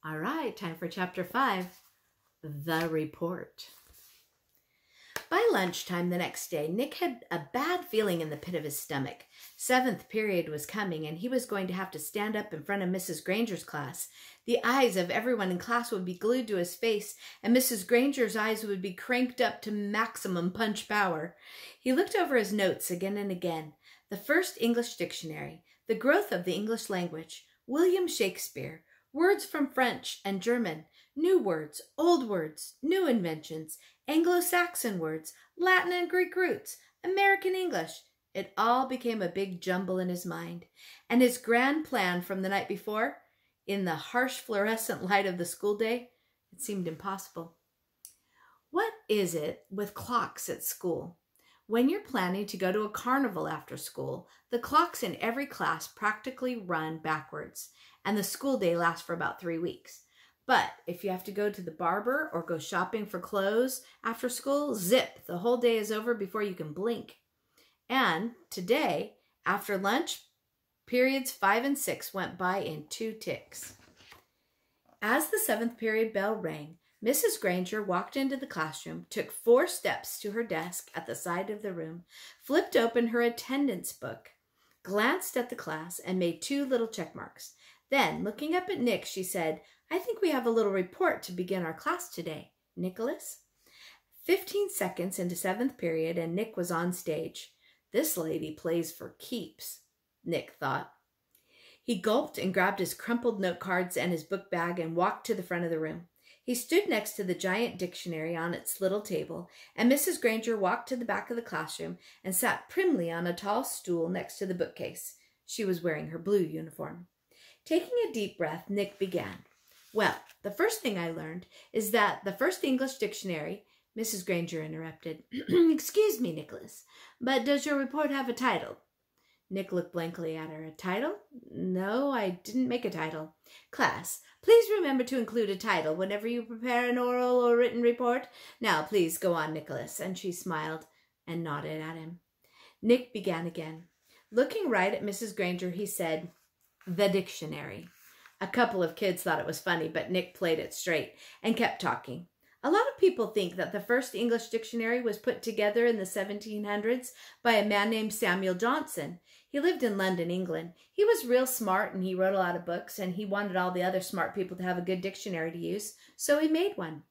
All right, time for chapter 5, The Report. By lunchtime the next day, Nick had a bad feeling in the pit of his stomach. 7th period was coming, and he was going to have to stand up in front of Mrs. Granger's class. The eyes of everyone in class would be glued to his face, and Mrs. Granger's eyes would be cranked up to maximum punch power. He looked over his notes again and again. The first English dictionary, the growth of the English language, William Shakespeare, words from French and German, new words, old words, new inventions, Anglo-Saxon words, Latin and Greek roots, American English. It all became a big jumble in his mind. And his grand plan from the night before, in the harsh fluorescent light of the school day, it seemed impossible. What is it with clocks at school? When you're planning to go to a carnival after school, the clocks in every class practically run backwards, and the school day lasts for about 3 weeks. But if you have to go to the barber or go shopping for clothes after school, zip, the whole day is over before you can blink. And today, after lunch, periods 5 and 6 went by in 2 ticks. As the 7th period bell rang, Mrs. Granger walked into the classroom, took 4 steps to her desk at the side of the room, flipped open her attendance book, glanced at the class, and made 2 little check marks. Then, looking up at Nick, she said, "I think we have a little report to begin our class today. Nicholas?" 15 seconds into 7th period, and Nick was on stage. This lady plays for keeps, Nick thought. He gulped and grabbed his crumpled note cards and his book bag and walked to the front of the room. He stood next to the giant dictionary on its little table, and Mrs. Granger walked to the back of the classroom and sat primly on a tall stool next to the bookcase. She was wearing her blue uniform. Taking a deep breath, Nick began. "Well, the first thing I learned is that the first English dictionary—" Mrs. Granger interrupted. "Excuse me, Nicholas, but does your report have a title?" Nick looked blankly at her. "A title? No, I didn't make a title." "Class, please remember to include a title whenever you prepare an oral or written report. Now, please go on, Nicholas." And she smiled and nodded at him. Nick began again. Looking right at Mrs. Granger, he said, "The dictionary." A couple of kids thought it was funny, but Nick played it straight and kept talking. "A lot of people think that the first English dictionary was put together in the 1700s by a man named Samuel Johnson. He lived in London, England. He was real smart and he wrote a lot of books, and he wanted all the other smart people to have a good dictionary to use, so he made one.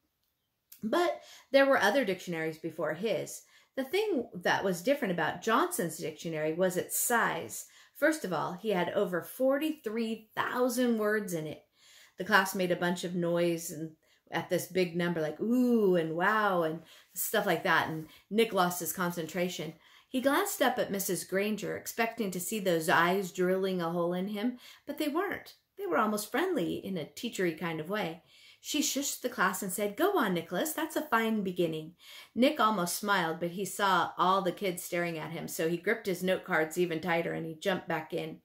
But there were other dictionaries before his. The thing that was different about Johnson's dictionary was its size. First of all, he had over 43,000 words in it. The class made a bunch of noise and at this big number, like ooh and wow and stuff like that, and Nick lost his concentration. He glanced up at Mrs. Granger, expecting to see those eyes drilling a hole in him, but they weren't. They were almost friendly in a teachery kind of way. She shushed the class and said, "Go on, Nicholas, that's a fine beginning." Nick almost smiled, but he saw all the kids staring at him, so he gripped his note cards even tighter and he jumped back in.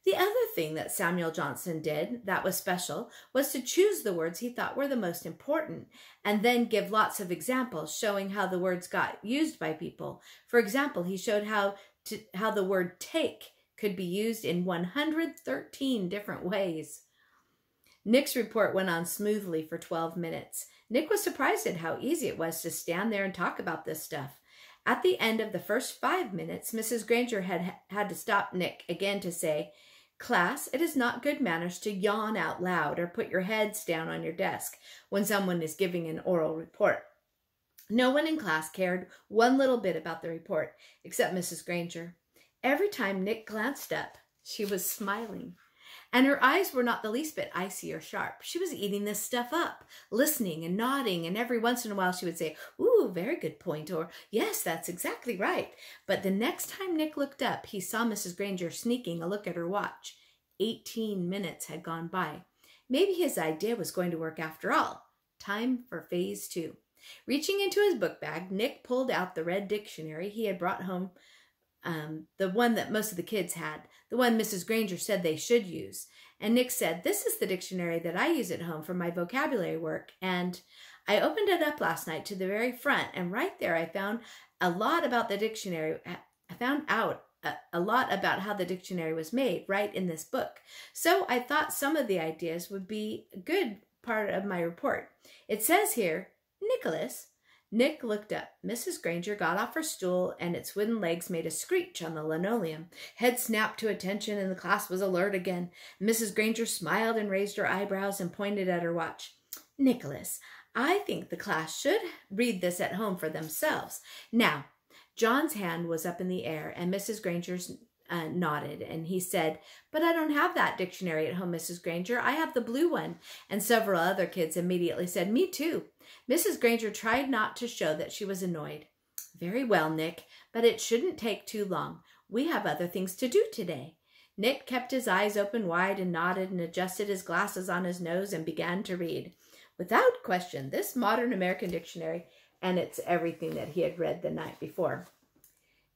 The other thing that Samuel Johnson did that was special was to choose the words he thought were the most important and then give lots of examples showing how the words got used by people. For example, he showed how the word take could be used in 113 different ways. Nick's report went on smoothly for 12 minutes. Nick was surprised at how easy it was to stand there and talk about this stuff. At the end of the first 5 minutes, Mrs. Granger had to stop Nick again to say, "Class, it is not good manners to yawn out loud or put your heads down on your desk when someone is giving an oral report." No one in class cared one little bit about the report, except Mrs. Granger. Every time Nick glanced up, she was smiling. And her eyes were not the least bit icy or sharp. She was eating this stuff up, listening and nodding, and every once in a while she would say, "Ooh, very good point," or "Yes, that's exactly right." But the next time Nick looked up, he saw Mrs. Granger sneaking a look at her watch. 18 minutes had gone by. Maybe his idea was going to work after all. Time for phase 2. Reaching into his book bag, Nick pulled out the red dictionary he had brought home, the one that most of the kids had, the one Mrs. Granger said they should use. And Nick said, "This is the dictionary that I use at home for my vocabulary work, and I opened it up last night to the very front, and right there I found a lot about the dictionary. I found out a lot about how the dictionary was made right in this book. So I thought some of the ideas would be a good part of my report. It says here, Nicholas. Nick looked up. Mrs. Granger got off her stool, and its wooden legs made a screech on the linoleum. Head snapped to attention, and the class was alert again. Mrs. Granger smiled and raised her eyebrows and pointed at her watch. Nicholas, I think the class should read this at home for themselves. Now, John's hand was up in the air, and Mrs. Granger's nodded, and he said, but I don't have that dictionary at home, Mrs. Granger. I have the blue one. And several other kids immediately said, me too. Mrs. Granger tried not to show that she was annoyed. Very well, Nick, but it shouldn't take too long. We have other things to do today. Nick kept his eyes open wide and nodded and adjusted his glasses on his nose and began to read. Without question, this modern American dictionary, and it's everything that he had read the night before.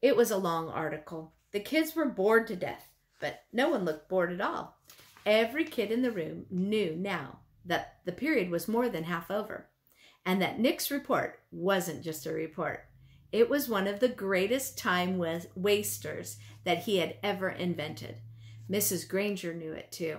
It was a long article. The kids were bored to death, but no one looked bored at all. Every kid in the room knew now that the period was more than half over, and that Nick's report wasn't just a report. It was one of the greatest time wasters that he had ever invented. Mrs. Granger knew it too.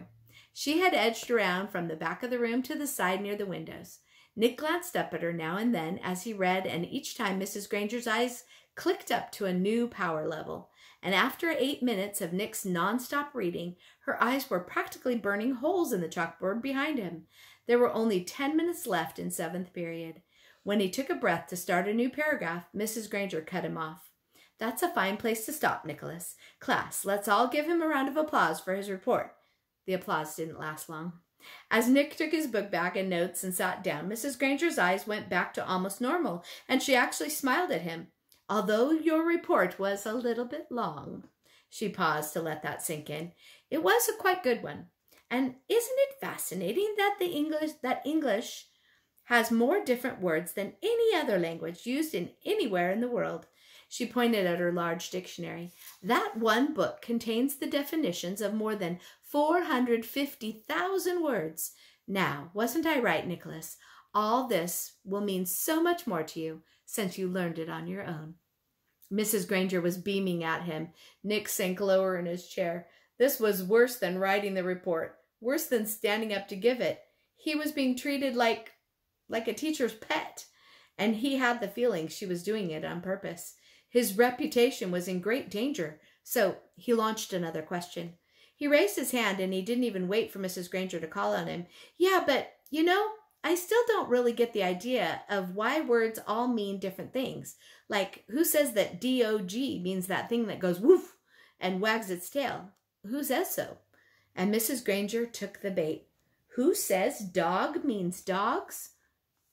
She had edged around from the back of the room to the side near the windows. Nick glanced up at her now and then as he read, and each time Mrs. Granger's eyes clicked up to a new power level. And after 8 minutes of Nick's nonstop reading, her eyes were practically burning holes in the chalkboard behind him. There were only 10 minutes left in 7th period. When he took a breath to start a new paragraph, Mrs. Granger cut him off. That's a fine place to stop, Nicholas. Class, let's all give him a round of applause for his report. The applause didn't last long. As Nick took his book bag and notes and sat down, Mrs. Granger's eyes went back to almost normal, and she actually smiled at him. Although your report was a little bit long, she paused to let that sink in. It was a quite good one. And isn't it fascinating that English has more different words than any other language used in anywhere in the world? She pointed at her large dictionary. That one book contains the definitions of more than 450,000 words. Now, wasn't I right, Nicholas? All this will mean so much more to you since you learned it on your own. Mrs. Granger was beaming at him. Nick sank lower in his chair. This was worse than writing the report, worse than standing up to give it. He was being treated like a teacher's pet, and he had the feeling she was doing it on purpose. His reputation was in great danger, so he launched another question. He raised his hand, and he didn't even wait for Mrs. Granger to call on him. Yeah, but, you know, I still don't really get the idea of why words all mean different things. Like, who says that D-O-G means that thing that goes woof and wags its tail? Who says so? And Mrs. Granger took the bait. Who says dog means dogs?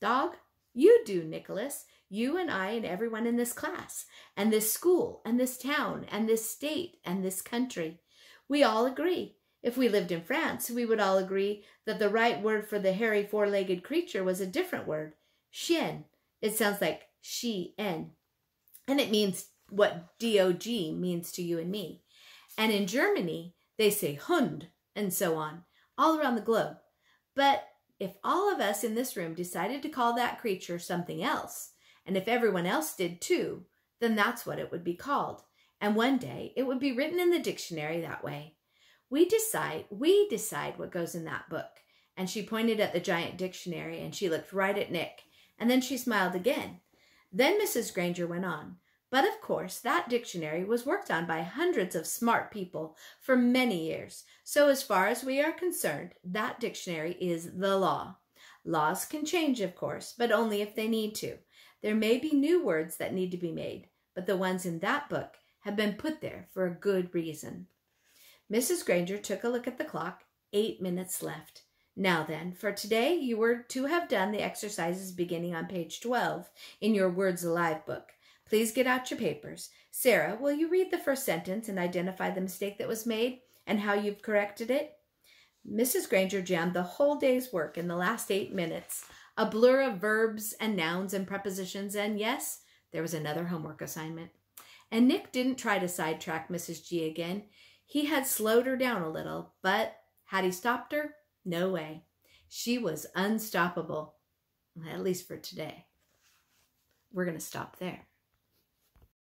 Dog? You do, Nicholas. You and I and everyone in this class, and this school, and this town, and this state, and this country. We all agree. If we lived in France, we would all agree that the right word for the hairy four-legged creature was a different word. Chien. It sounds like she-en. And it means what D-O-G means to you and me. And in Germany, they say Hund, and so on, all around the globe. But if all of us in this room decided to call that creature something else, and if everyone else did too, then that's what it would be called. And one day, it would be written in the dictionary that way. We decide what goes in that book. And she pointed at the giant dictionary, and she looked right at Nick. And then she smiled again. Then Mrs. Granger went on. But of course, that dictionary was worked on by hundreds of smart people for many years. So as far as we are concerned, that dictionary is the law. Laws can change, of course, but only if they need to. There may be new words that need to be made, but the ones in that book have been put there for a good reason. Mrs. Granger took a look at the clock. 8 minutes left. Now then, for today you were to have done the exercises beginning on page 12 in your Words Alive book. Please get out your papers. Sarah, will you read the first sentence and identify the mistake that was made and how you've corrected it? Mrs. Granger jammed the whole day's work in the last 8 minutes. A blur of verbs and nouns and prepositions, and yes, there was another homework assignment. And Nick didn't try to sidetrack Mrs. G again. He had slowed her down a little, but had he stopped her? No way. She was unstoppable, at least for today. We're going to stop there.